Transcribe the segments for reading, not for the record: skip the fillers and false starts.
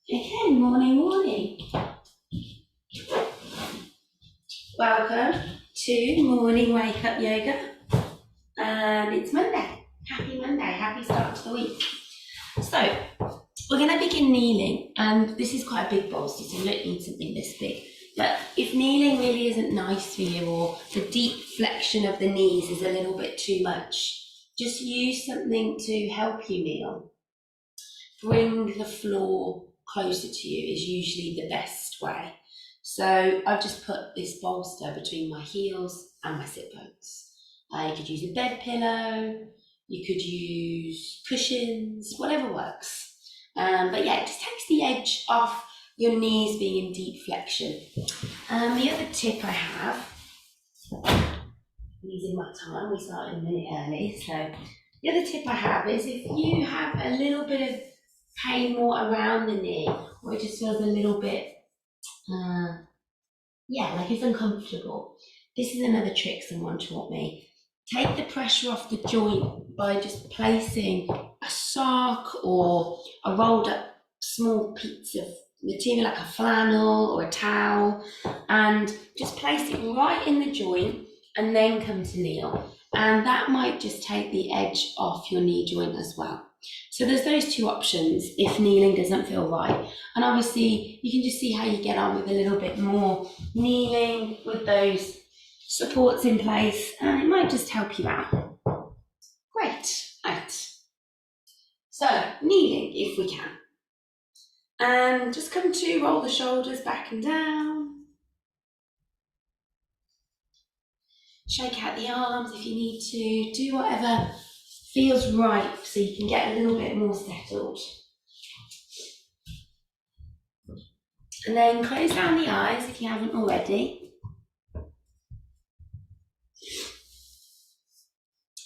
Okay, morning. Welcome to morning wake up yoga. And it's Monday. Happy Monday, happy start to the week. So, we're going to begin kneeling. And this is quite a big bolster, so you don't need something this big. But if kneeling really isn't nice for you, or the deep flexion of the knees is a little bit too much, just use something to help you kneel. Bring the floor closer to you is usually the best way. So I've just put this bolster between my heels and my sit bones. You could use a bed pillow, you could use cushions, whatever works. But yeah, it just takes the edge off your knees being in deep flexion. The other tip I have, using my time, we started a minute early, so the other tip I have is if you have a little bit of pain more around the knee, or it just feels a little bit, like it's uncomfortable. This is another trick someone taught me. Take the pressure off the joint by just placing a sock or a rolled up small piece of material like a flannel or a towel, and just place it right in the joint and then come to kneel. And that might just take the edge off your knee joint as well. So there's those two options if kneeling doesn't feel right. And obviously you can just see how you get on with a little bit more kneeling with those supports in place, and it might just help you out. Great, right. So kneeling if we can. And just come to roll the shoulders back and down. Shake out the arms if you need to. Do whatever feels right so you can get a little bit more settled. And then close down the eyes if you haven't already.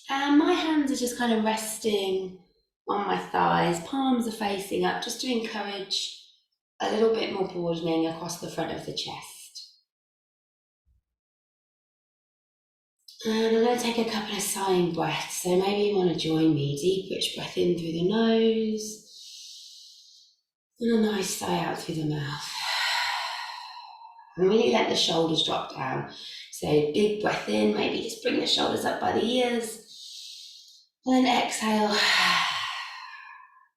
And my hands are just kind of resting on my thighs, palms are facing up, just to encourage a little bit more broadening across the front of the chest. And I'm going to take a couple of sighing breaths, so maybe you want to join me. Deep, rich breath in through the nose, and a nice sigh out through the mouth. And really let the shoulders drop down. So big breath in, maybe just bring the shoulders up by the ears. And then exhale,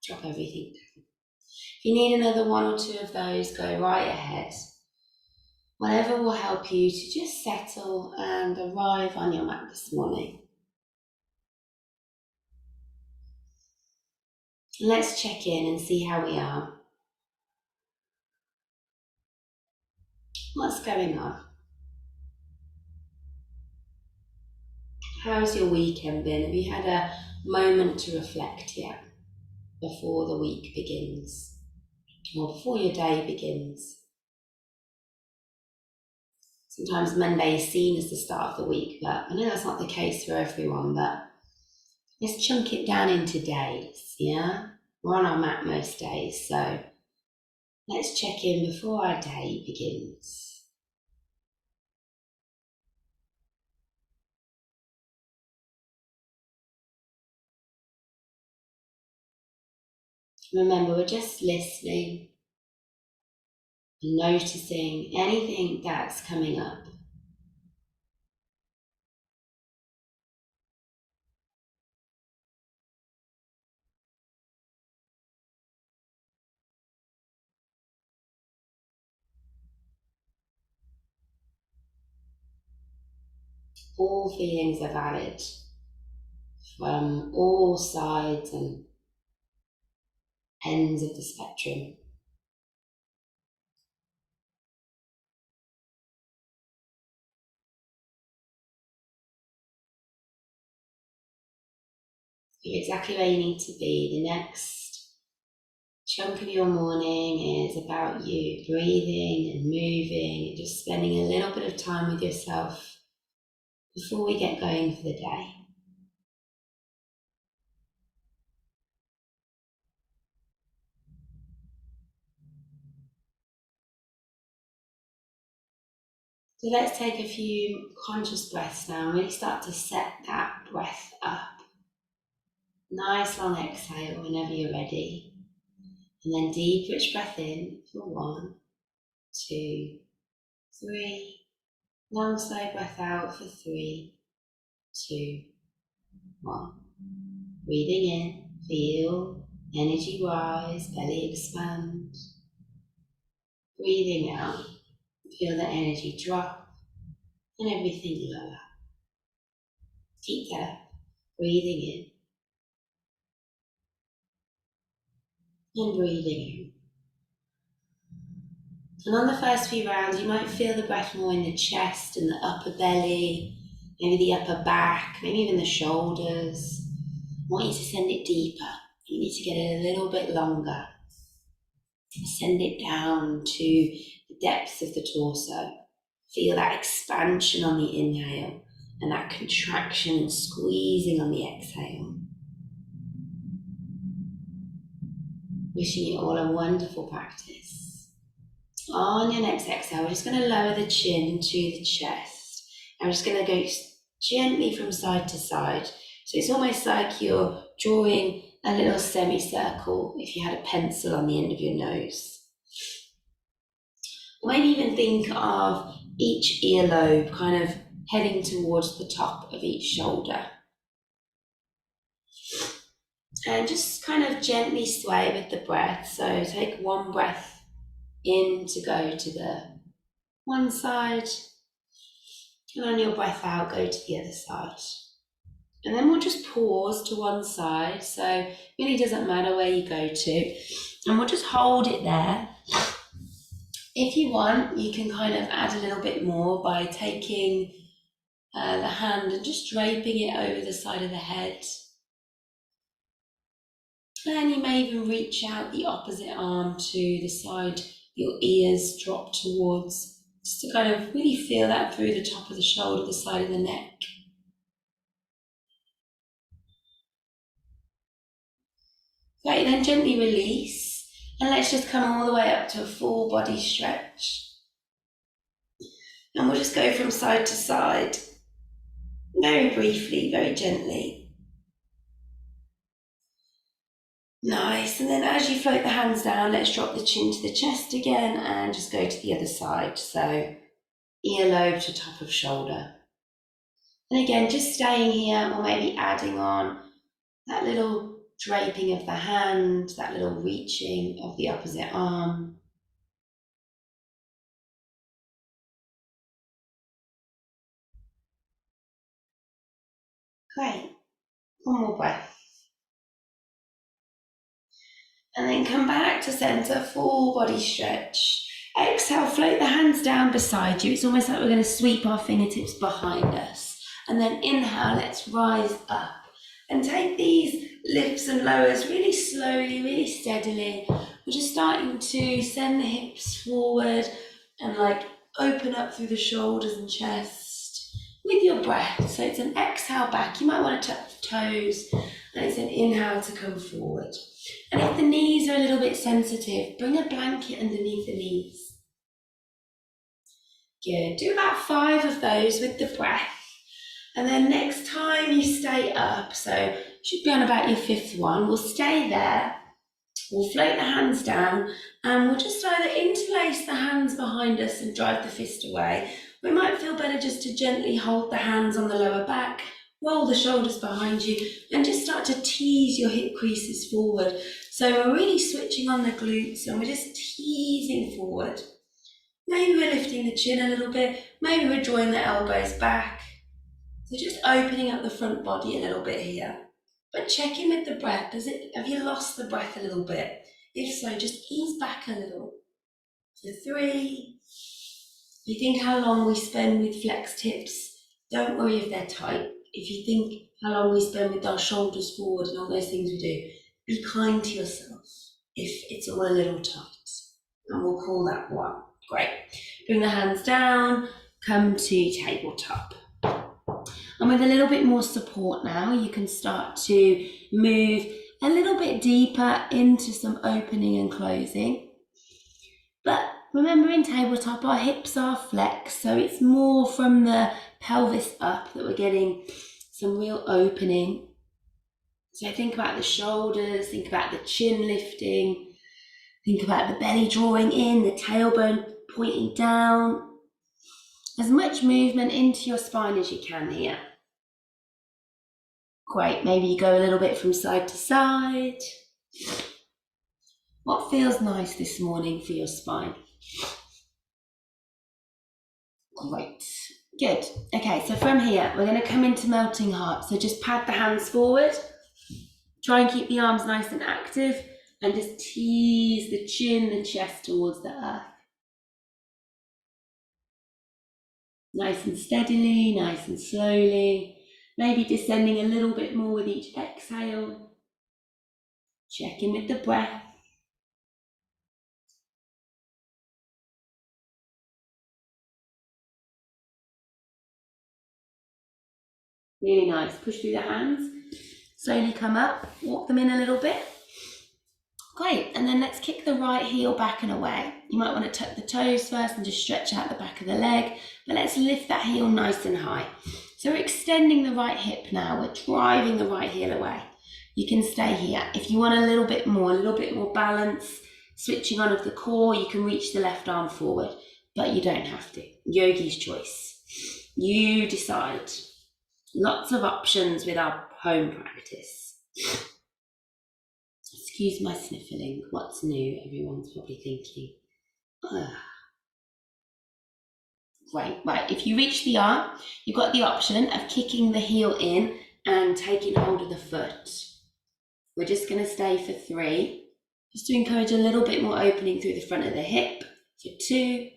drop everything down. If you need another one or two of those, go right ahead. Whatever will help you to just settle and arrive on your mat this morning. Let's check in and see how we are. What's going on? How's your weekend been? Have you had a moment to reflect yet before the week begins or before your day begins? Sometimes Monday is seen as the start of the week, but I know that's not the case for everyone, but let's chunk it down into days, yeah? We're on our mat most days, so let's check in before our day begins. Remember, we're just listening and noticing anything that's coming up. All feelings are valid from all sides and ends of the spectrum. You're exactly where you need to be. The next chunk of your morning is about you breathing and moving and just spending a little bit of time with yourself before we get going for the day. So let's take a few conscious breaths now and really start to set that breath up. Nice long exhale whenever you're ready. And then deep, rich breath in for 1, 2, 3. Long, slow breath out for 3, 2, 1. Breathing in, feel energy rise, belly expand. Breathing out, feel the energy drop and everything lower. Keep that up. Breathing in and breathing out. And on the first few rounds, you might feel the breath more in the chest and the upper belly, maybe the upper back, maybe even the shoulders. I want you to send it deeper. You need to get it a little bit longer. Send it down to the depths of the torso. Feel that expansion on the inhale and that contraction and squeezing on the exhale. Wishing you all a wonderful practice. On your next exhale, we're just going to lower the chin to the chest. I'm just going to go gently from side to side. So it's almost like you're drawing a little semicircle if you had a pencil on the end of your nose. Or maybe even think of each earlobe kind of heading towards the top of each shoulder. And just kind of gently sway with the breath. So take one breath in to go to the one side, and on your breath out, go to the other side. And then we'll just pause to one side, so it really doesn't matter where you go to, and we'll just hold it there. If you want, you can kind of add a little bit more by taking the hand and just draping it over the side of the head. And you may even reach out the opposite arm to the side your ears drop towards, just to kind of really feel that through the top of the shoulder, the side of the neck. Great, then gently release, and let's just come all the way up to a full body stretch. And we'll just go from side to side, very briefly, very gently. Nice, and then as you float the hands down, let's drop the chin to the chest again and just go to the other side. So earlobe to top of shoulder. And again, just staying here, or maybe adding on that little draping of the hand, that little reaching of the opposite arm. Great, one more breath. And then come back to center, full body stretch. Exhale, float the hands down beside you. It's almost like we're going to sweep our fingertips behind us. And then inhale, let's rise up. And take these lifts and lowers really slowly, really steadily. We're just starting to send the hips forward and like open up through the shoulders and chest with your breath. So it's an exhale back. You might want to touch the toes, and it's an inhale to come forward. And if the knees are a little bit sensitive, bring a blanket underneath the knees. Good. Do about 5 of those with the breath. And then next time you stay up, so you should be on about your 5th one, we'll stay there. We'll float the hands down, and we'll just either interlace the hands behind us and drive the fist away. We might feel better just to gently hold the hands on the lower back, roll the shoulders behind you, and just start to tease your hip creases forward. So we're really switching on the glutes, and we're just teasing forward. Maybe we're lifting the chin a little bit, maybe we're drawing the elbows back. So just opening up the front body a little bit here. But check in with the breath. Have you lost the breath a little bit? If so, just ease back a little. So 3. If you think how long we spend with flexed hips, don't worry if they're tight. If you think how long we spend with our shoulders forward and all those things we do, be kind to yourself if it's all a little tight. And we'll call that 1. Great. Bring the hands down, come to tabletop. And with a little bit more support now, you can start to move a little bit deeper into some opening and closing. But remember, in tabletop, our hips are flexed, so it's more from the pelvis up that we're getting some real opening. So think about the shoulders, think about the chin lifting, Think about the belly drawing in, the tailbone pointing down. As much movement into your spine as you can here. Great, maybe you go a little bit from side to side. What feels nice this morning for your spine? Great, good. Okay, so from here, we're going to come into melting heart. So just pad the hands forward. Try and keep the arms nice and active and just tease the chin and chest towards the earth. Nice and steadily, nice and slowly. Maybe descending a little bit more with each exhale. Check in with the breath. Really nice. Push through the hands. Slowly come up, walk them in a little bit. Great, and then let's kick the right heel back and away. You might want to tuck the toes first and just stretch out the back of the leg, but let's lift that heel nice and high. So we're extending the right hip now, we're driving the right heel away. You can stay here. If you want a little bit more balance, switching on of the core, you can reach the left arm forward, but you don't have to. Yogi's choice. You decide. Lots of options with our home practice. Excuse my sniffling. What's new? Everyone's probably thinking. Ugh. Great. Right, if you reach the arm, you've got the option of kicking the heel in and taking hold of the foot. We're just going to stay for 3, just to encourage a little bit more opening through the front of the hip. For 2.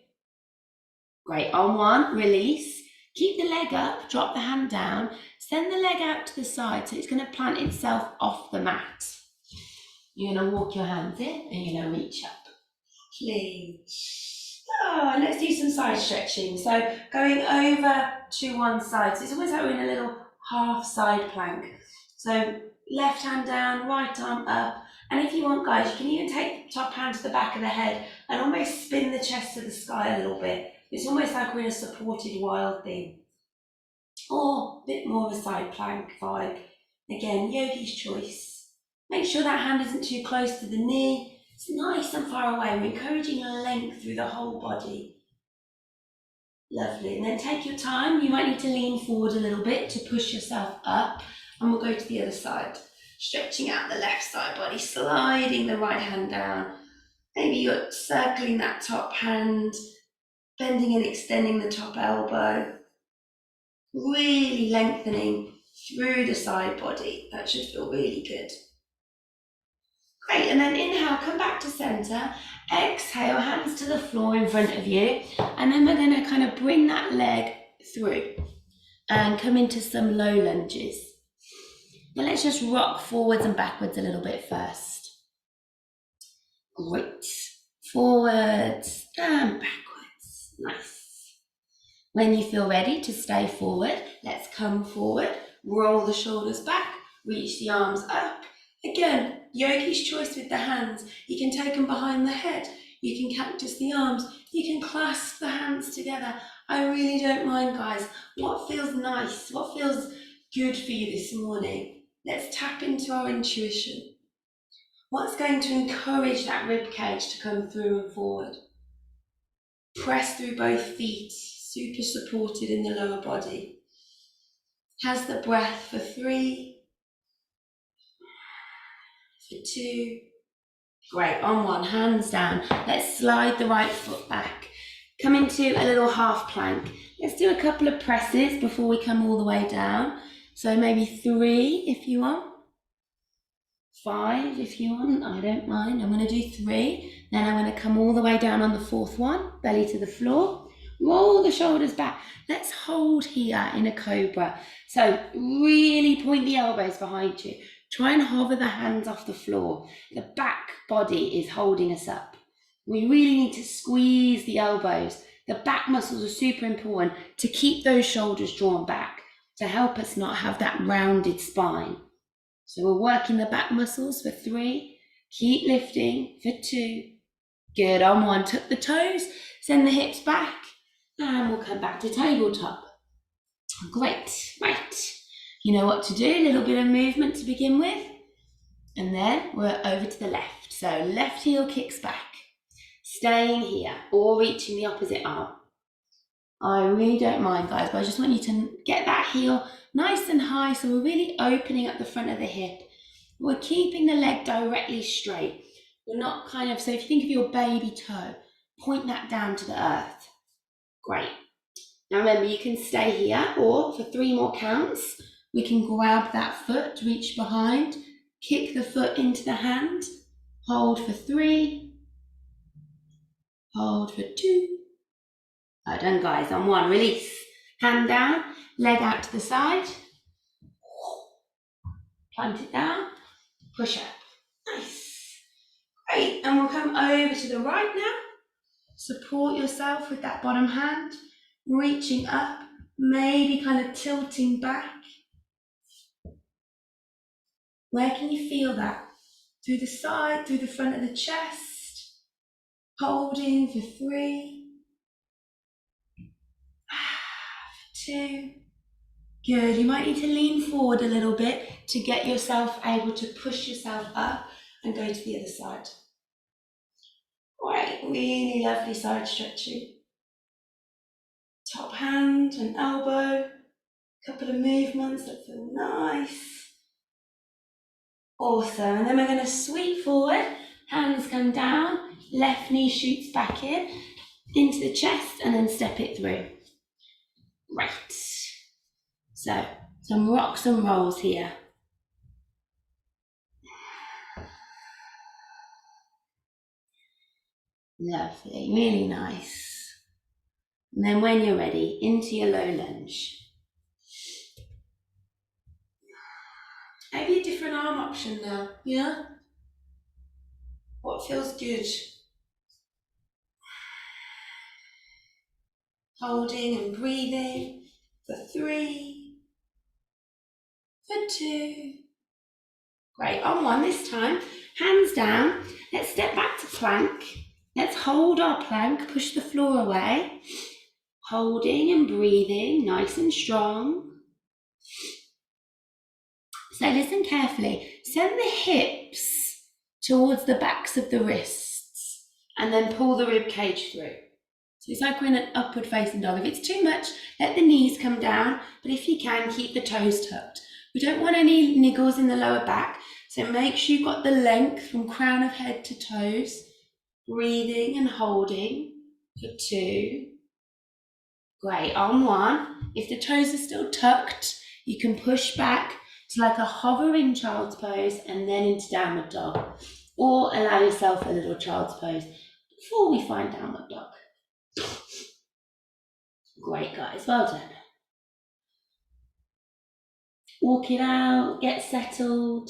Great. On 1, release. Keep the leg up, drop the hand down, send the leg out to the side so it's going to plant itself off the mat. You're going to walk your hands in and you're going to reach up. Please. Oh, and let's do some side stretching. So going over to one side. So it's almost like we're in a little half side plank. So left hand down, right arm up. And if you want, guys, you can even take the top hand to the back of the head and almost spin the chest to the sky a little bit. It's almost like we're in a supported wild thing. Or a bit more of a side plank vibe. Again, yogi's choice. Make sure that hand isn't too close to the knee. It's nice and far away. We're encouraging length through the whole body. Lovely. And then take your time. You might need to lean forward a little bit to push yourself up. And we'll go to the other side. Stretching out the left side body, sliding the right hand down. Maybe you're circling that top hand, bending and extending the top elbow. Really lengthening through the side body. That should feel really good. Great, and then inhale, come back to center. Exhale, hands to the floor in front of you. And then we're going to kind of bring that leg through and come into some low lunges. Now let's just rock forwards and backwards a little bit first. Great. Forwards and backwards. Nice. When you feel ready to stay forward, let's come forward, roll the shoulders back, reach the arms up. Again, yogi's choice with the hands. You can take them behind the head. You can cactus the arms. You can clasp the hands together. I really don't mind, guys. What feels nice? What feels good for you this morning? Let's tap into our intuition. What's going to encourage that rib cage to come through and forward? Press through both feet, super supported in the lower body. Has the breath for 3, for 2. Great, on 1, hands down. Let's slide the right foot back. Come into a little half plank. Let's do a couple of presses before we come all the way down. So maybe 3 if you want. 5 if you want, I don't mind. I'm going to do 3. Then I'm going to come all the way down on the 4th one, belly to the floor. Roll the shoulders back. Let's hold here in a cobra. So really point the elbows behind you. Try and hover the hands off the floor. The back body is holding us up. We really need to squeeze the elbows. The back muscles are super important to keep those shoulders drawn back, to help us not have that rounded spine. So we're working the back muscles for 3. Keep lifting for 2. Good, on 1, tuck the toes, send the hips back, and we'll come back to tabletop. Great, right. You know what to do, a little bit of movement to begin with. And then we're over to the left. So left heel kicks back, staying here or reaching the opposite arm. I really don't mind, guys, but I just want you to get that heel nice and high, so we're really opening up the front of the hip. We're keeping the leg directly straight. We're not kind of, so if you think of your baby toe, point that down to the earth. Great. Now remember, you can stay here, or for 3 more counts, we can grab that foot, reach behind, kick the foot into the hand, hold for 3, hold for 2. Well done, guys. On 1, release. Hand down, leg out to the side. Plant it down, push up. Nice. Great. And we'll come over to the right now. Support yourself with that bottom hand, reaching up, maybe kind of tilting back. Where can you feel that? Through the side, through the front of the chest. Holding for 3. 2. Good. You might need to lean forward a little bit to get yourself able to push yourself up and go to the other side. Great. Really lovely side stretching. Top hand and elbow. Couple of movements that feel nice. Awesome. And then we're going to sweep forward. Hands come down. Left knee shoots back in into the chest and then step it through. Right. So, some rocks and rolls here. Lovely, really nice. And then when you're ready, into your low lunge. Maybe a different arm option now, yeah? What feels good? Holding and breathing for 3, for 2. Great, on 1 this time. Hands down. Let's step back to plank. Let's hold our plank, push the floor away. Holding and breathing, nice and strong. So listen carefully. Send the hips towards the backs of the wrists and then pull the rib cage through. So it's like we're in an upward facing dog. If it's too much, let the knees come down, but if you can, keep the toes tucked. We don't want any niggles in the lower back, so make sure you've got the length from crown of head to toes. Breathing and holding for 2. Great, on 1. If the toes are still tucked, you can push back to like a hovering child's pose and then into downward dog. Or allow yourself a little child's pose before we find downward dog. Great, guys, well done. Walk it out, get settled.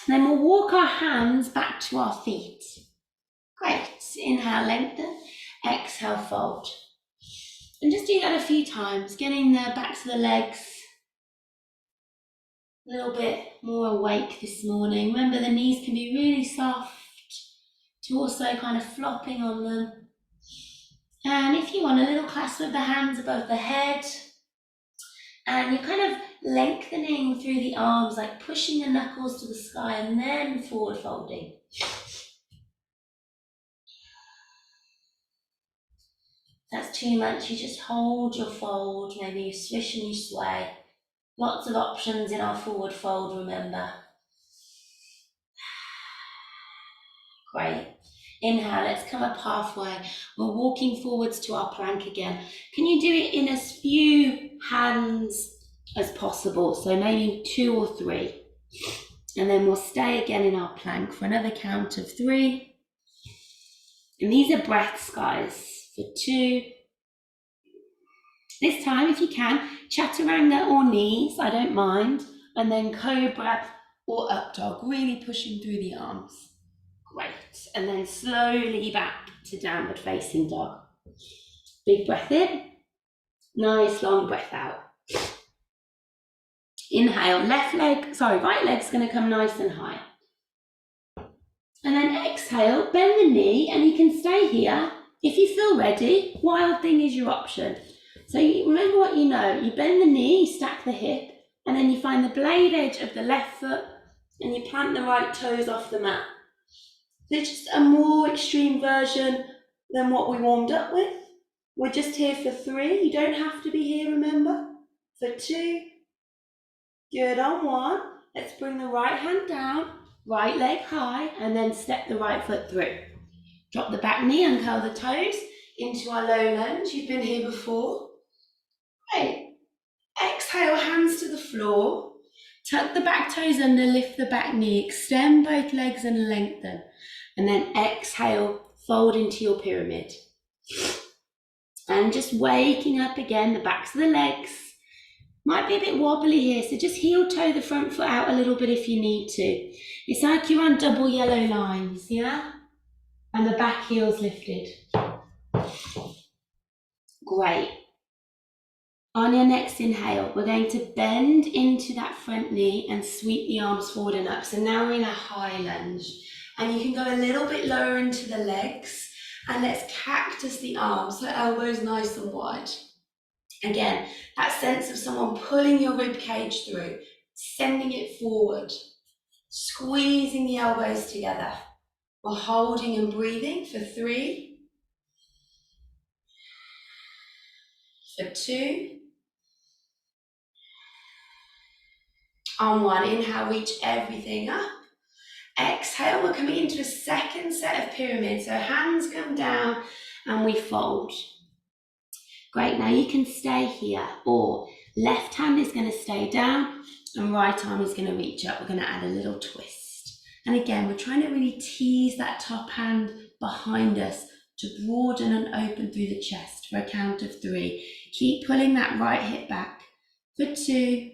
Then we'll walk our hands back to our feet. Great, inhale, lengthen, exhale, fold. And just do that a few times, getting the backs of the legs a little bit more awake this morning. Remember, the knees can be really soft, torso kind of flopping on them. And if you want, a little clasp of the hands above the head. And you're kind of lengthening through the arms, like pushing the knuckles to the sky and then forward folding. If that's too much, you just hold your fold, maybe you swish and you sway. Lots of options in our forward fold, remember. Great. Inhale, let's come up halfway. We're walking forwards to our plank again. Can you do it in as few hands as possible? So maybe 2 or 3. And then we'll stay again in our plank for another count of 3. And these are breaths, guys, for 2. This time, if you can, chaturanga or knees, I don't mind. And then cobra or up dog, really pushing through the arms. Great, and then slowly back to downward facing dog. Big breath in, nice long breath out. Inhale, right leg's gonna come nice and high. And then exhale, bend the knee, and you can stay here. If you feel ready, wild thing is your option. So you remember what you know, you bend the knee, stack the hip, And then you find the blade edge of the left foot and you plant the right toes off the mat. So it's just a more extreme version than what we warmed up with. We're just here for 3. You don't have to be here, remember. For 2. Good, on 1. Let's bring the right hand down, right leg high, and then step the right foot through. Drop the back knee, uncurl the toes into our low lunge. You've been here before. Great. Exhale, hands to the floor. Tuck the back toes under, lift the back knee, extend both legs and lengthen. And then exhale, fold into your pyramid. And just waking up again, the backs of the legs. Might be a bit wobbly here, so just heel toe the front foot out a little bit if you need to. It's like you're on double yellow lines, yeah? And the back heel's lifted. Great. On your next inhale, we're going to bend into that front knee and sweep the arms forward and up. So now we're in a high lunge. And you can go a little bit lower into the legs. And let's cactus the arms, so elbows nice and wide. Again, that sense of someone pulling your rib cage through, sending it forward, squeezing the elbows together. We're holding and breathing for 3, for 2, on 1. Inhale, reach everything up. Exhale, we're coming into a second set of pyramids. So hands come down and we fold. Great, now you can stay here, or left hand is going to stay down and right arm is going to reach up. We're going to add a little twist. And again, we're trying to really tease that top hand behind us to broaden and open through the chest for a count of 3. Keep pulling that right hip back for 2.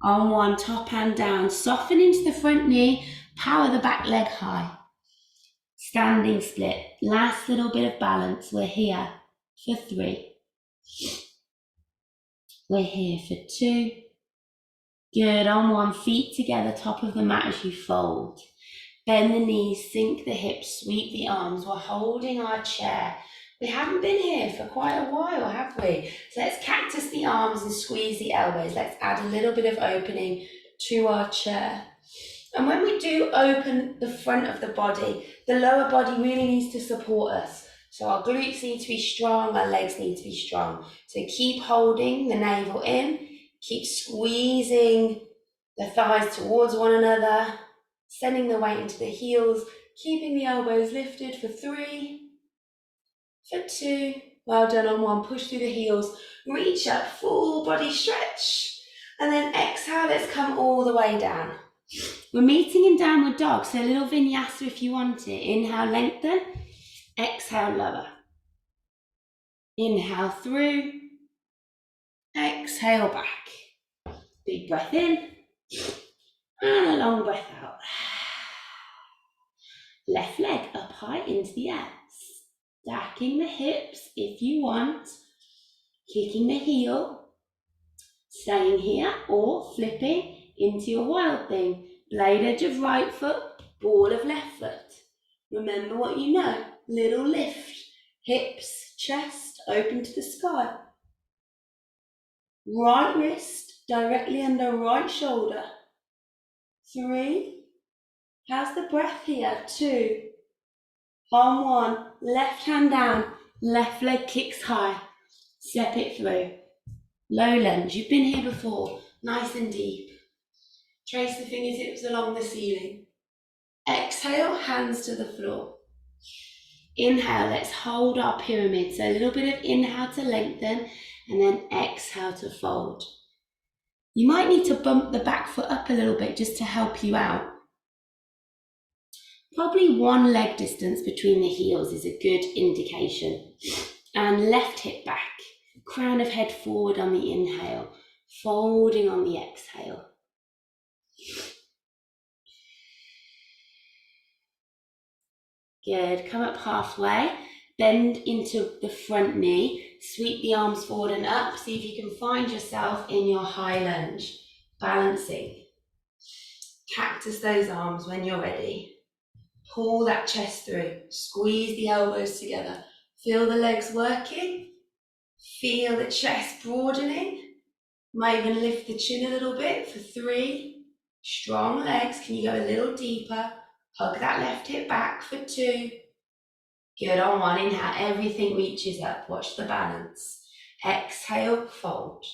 On 1, top hand down, soften into the front knee, power the back leg high. Standing split, last little bit of balance. We're here for 3. We're here for 2. Good, on 1, feet together, top of the mat as you fold. Bend the knees, sink the hips, sweep the arms. We're holding our chair. We haven't been here for quite a while, have we? So let's cactus the arms and squeeze the elbows. Let's add a little bit of opening to our chair. And when we do open the front of the body, the lower body really needs to support us. So our glutes need to be strong, our legs need to be strong. So keep holding the navel in, keep squeezing the thighs towards one another, sending the weight into the heels, keeping the elbows lifted for 3, for 2, well done on 1, push through the heels, reach up, full body stretch, and then exhale, let's come all the way down. We're meeting in downward dog, so a little vinyasa if you want it. Inhale, lengthen, exhale, lower. Inhale through, exhale back. Big breath in, and a long breath out. Left leg up high into the air. Stacking the hips if you want, kicking the heel, staying here or flipping into your wild thing. Blade edge of right foot, ball of left foot. Remember what you know, little lift, hips, chest, open to the sky. Right wrist directly under right shoulder. 3, how's the breath here? 2, on 1, left hand down, left leg kicks high, step it through. Low lunge, you've been here before, nice and deep. Trace the fingertips along the ceiling. Exhale, hands to the floor. Inhale, let's hold our pyramid. So a little bit of inhale to lengthen and then exhale to fold. You might need to bump the back foot up a little bit just to help you out. Probably 1 leg distance between the heels is a good indication. And left hip back, crown of head forward on the inhale, folding on the exhale. Good, come up halfway, bend into the front knee, sweep the arms forward and up, see if you can find yourself in your high lunge, balancing. Cactus those arms when you're ready. Pull that chest through, squeeze the elbows together. Feel the legs working, feel the chest broadening. Might even lift the chin a little bit for 3. Strong legs. Can you go a little deeper? Hug that left hip back for 2. Good on 1. Inhale, everything reaches up. Watch the balance. Exhale, fold.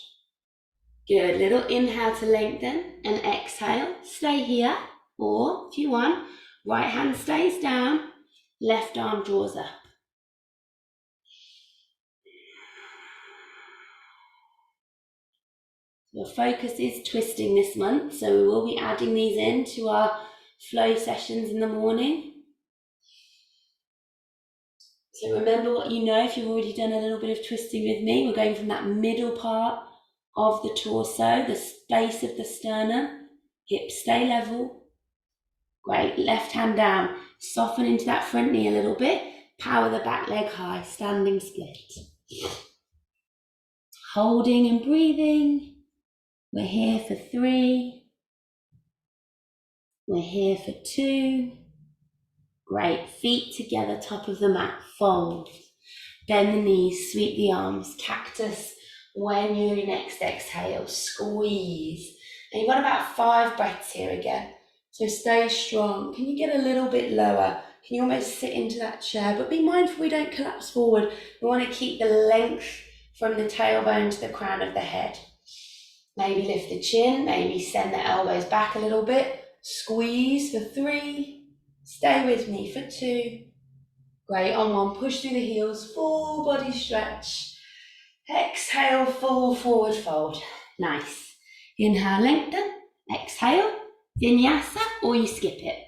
Good. Little inhale to lengthen and exhale. Stay here. Or, if you want, right hand stays down, left arm draws up. The focus is twisting this month, so we will be adding these in to our flow sessions in the morning. So remember what you know if you've already done a little bit of twisting with me. We're going from that middle part of the torso, the space of the sternum, hips stay level. Great, left hand down, soften into that front knee a little bit, power the back leg high, standing split. Holding and breathing. We're here for 3. We're here for 2. Great, feet together, top of the mat, fold. Bend the knees, sweep the arms, cactus. When you're your next exhale, squeeze. And you've got about 5 breaths here again. So stay strong. Can you get a little bit lower? Can you almost sit into that chair? But be mindful we don't collapse forward. We want to keep the length from the tailbone to the crown of the head. Maybe lift the chin, maybe send the elbows back a little bit. Squeeze for 3. Stay with me for 2. Great, on 1, push through the heels, full body stretch. Exhale, full forward fold. Nice. Inhale, lengthen. Exhale, vinyasa, or you skip it.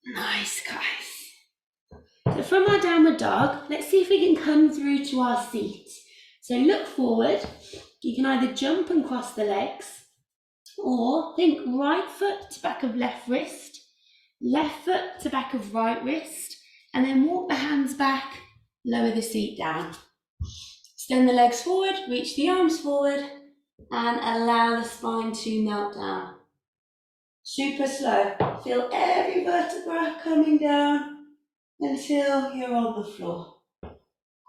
Nice, guys. So from our downward dog, let's see if we can come through to our seat. So look forward. You can either jump and cross the legs, or think right foot to back of left wrist, left foot to back of right wrist, and then walk the hands back, lower the seat down. Extend the legs forward, reach the arms forward, and allow the spine to melt down. Super slow. Feel every vertebra coming down until you're on the floor.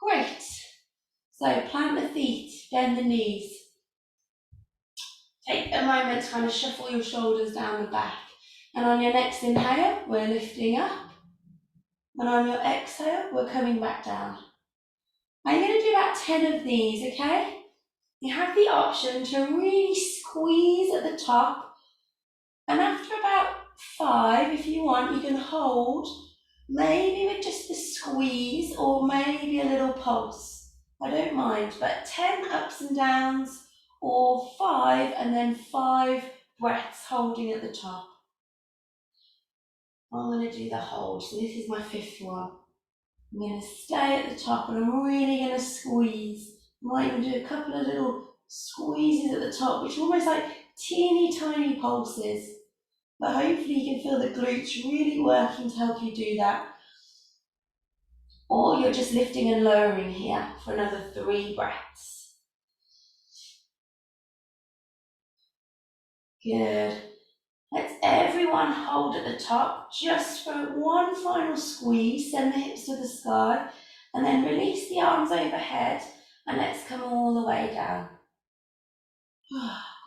Great. So plant the feet, bend the knees. Take a moment to kind of shuffle your shoulders down the back. And on your next inhale, we're lifting up. And on your exhale, we're coming back down. I'm going to do about 10 of these, okay? You have the option to really squeeze at the top. And after about 5, if you want, you can hold, maybe with just the squeeze or maybe a little pulse. I don't mind, but 10 ups and downs or 5 and then 5 breaths holding at the top. I'm going to do the hold. So this is my 5th one. I'm going to stay at the top and I'm really going to squeeze. I might even do a couple of little squeezes at the top, which are almost like teeny tiny pulses. But hopefully you can feel the glutes really working to help you do that. Or you're just lifting and lowering here for another 3 breaths. Good. Let's everyone hold at the top just for one final squeeze. Send the hips to the sky and then release the arms overhead and let's come all the way down.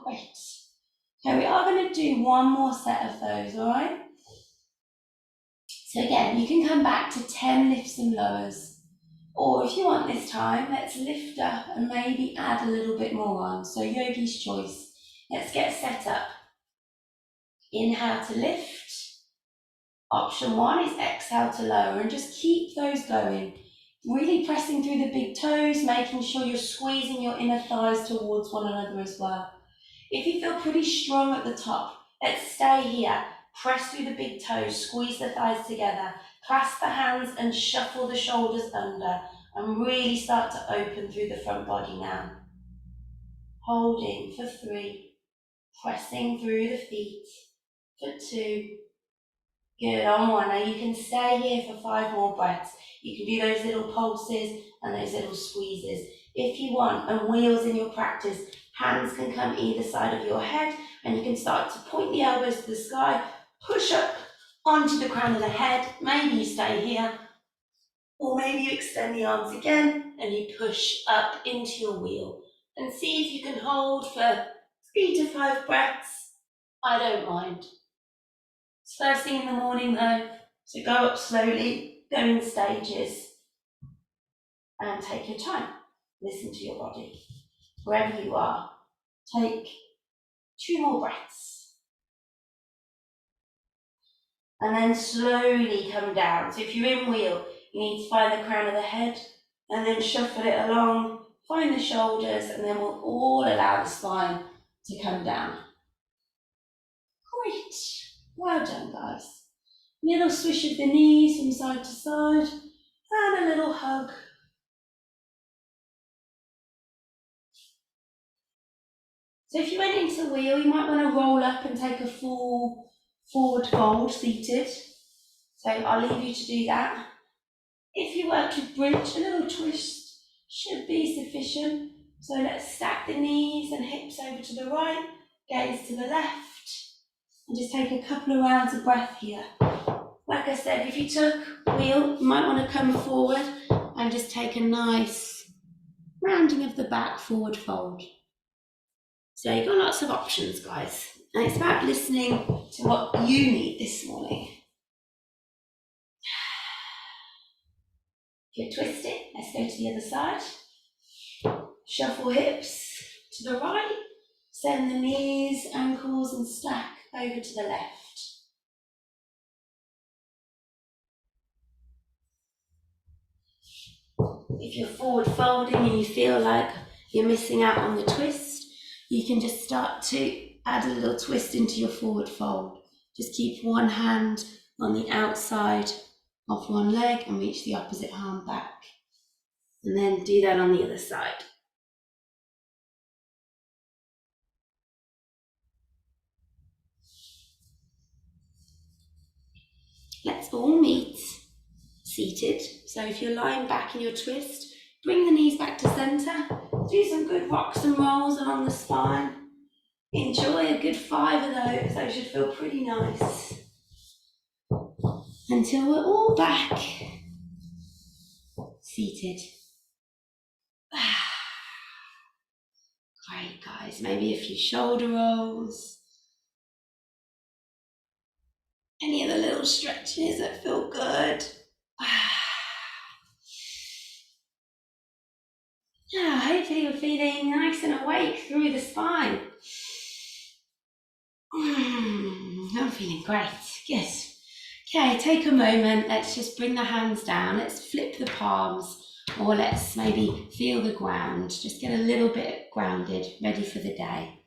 Great. Okay, we are going to do one more set of those, all right? So again, you can come back to 10 lifts and lowers. Or if you want this time, let's lift up and maybe add a little bit more on. So yogi's choice. Let's get set up. Inhale to lift. Option 1 is exhale to lower, and just keep those going. Really pressing through the big toes, making sure you're squeezing your inner thighs towards one another as well. If you feel pretty strong at the top, let's stay here. Press through the big toes, squeeze the thighs together, clasp the hands and shuffle the shoulders under, and really start to open through the front body now. Holding for 3, pressing through the feet for 2. Good, on 1. Now you can stay here for 5 more breaths. You can do those little pulses and those little squeezes. If you want, and wheels in your practice, hands can come either side of your head and you can start to point the elbows to the sky, push up onto the crown of the head. Maybe you stay here, or maybe you extend the arms again and you push up into your wheel. And see if you can hold for 3 to 5 breaths. I don't mind. It's first thing in the morning though, so go up slowly, go in stages, and take your time. Listen to your body. Wherever you are, take 2 more breaths. And then slowly come down. So if you're in wheel, you need to find the crown of the head and then shuffle it along, find the shoulders, and then we'll all allow the spine to come down. Great. Well done, guys. Little swish of the knees from side to side, and a little hug. So if you went into wheel, you might want to roll up and take a full forward fold seated. So I'll leave you to do that. If you worked with bridge, a little twist should be sufficient. So let's stack the knees and hips over to the right, gaze to the left, and just take a couple of rounds of breath here. Like I said, if you took wheel, you might want to come forward and just take a nice rounding of the back forward fold. So you've got lots of options, guys. And it's about listening to what you need this morning. If you're twisted, let's go to the other side. Shuffle hips to the right. Send the knees, ankles, and stack over to the left. If you're forward folding and you feel like you're missing out on the twist, you can just start to add a little twist into your forward fold. Just keep one hand on the outside of one leg and reach the opposite arm back. And then do that on the other side. Let's all meet seated. So if you're lying back in your twist, bring the knees back to center. Do some good rocks and rolls along the spine. Enjoy a good 5 of those. Those should feel pretty nice. Until we're all back seated. Great, guys. Maybe a few shoulder rolls. Any other little stretches that feel good. Hopefully you're feeling nice and awake through the spine. I'm feeling great. Good. Okay, take a moment. Let's just bring the hands down. Let's flip the palms, or let's maybe feel the ground. Just get a little bit grounded, ready for the day.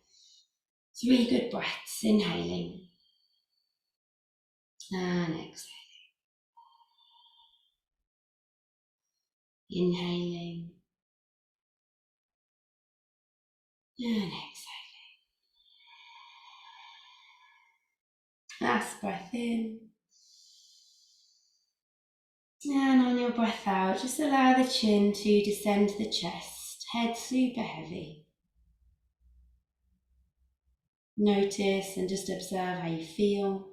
3 good breaths. Inhaling and exhaling. Inhaling and exhaling. Last breath in. And on your breath out, just allow the chin to descend to the chest, head super heavy. Notice and just observe how you feel.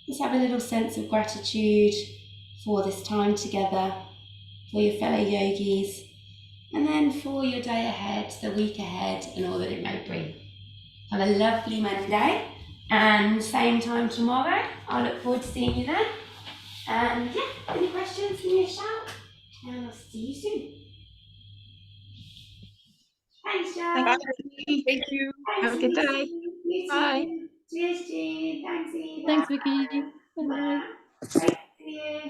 Just have a little sense of gratitude for this time together, for your fellow yogis, and then for your day ahead, the week ahead, and all that it may bring. Have a lovely Monday, and same time tomorrow. I look forward to seeing you then. And yeah, any questions, give me a shout, and I'll see you soon. Thanks, Jan. Thank you. Thanks, Have a good day. You Bye. too. Cheers, Jean. Thanks, Eva. Thanks, Vicky. Bye. Great to see you.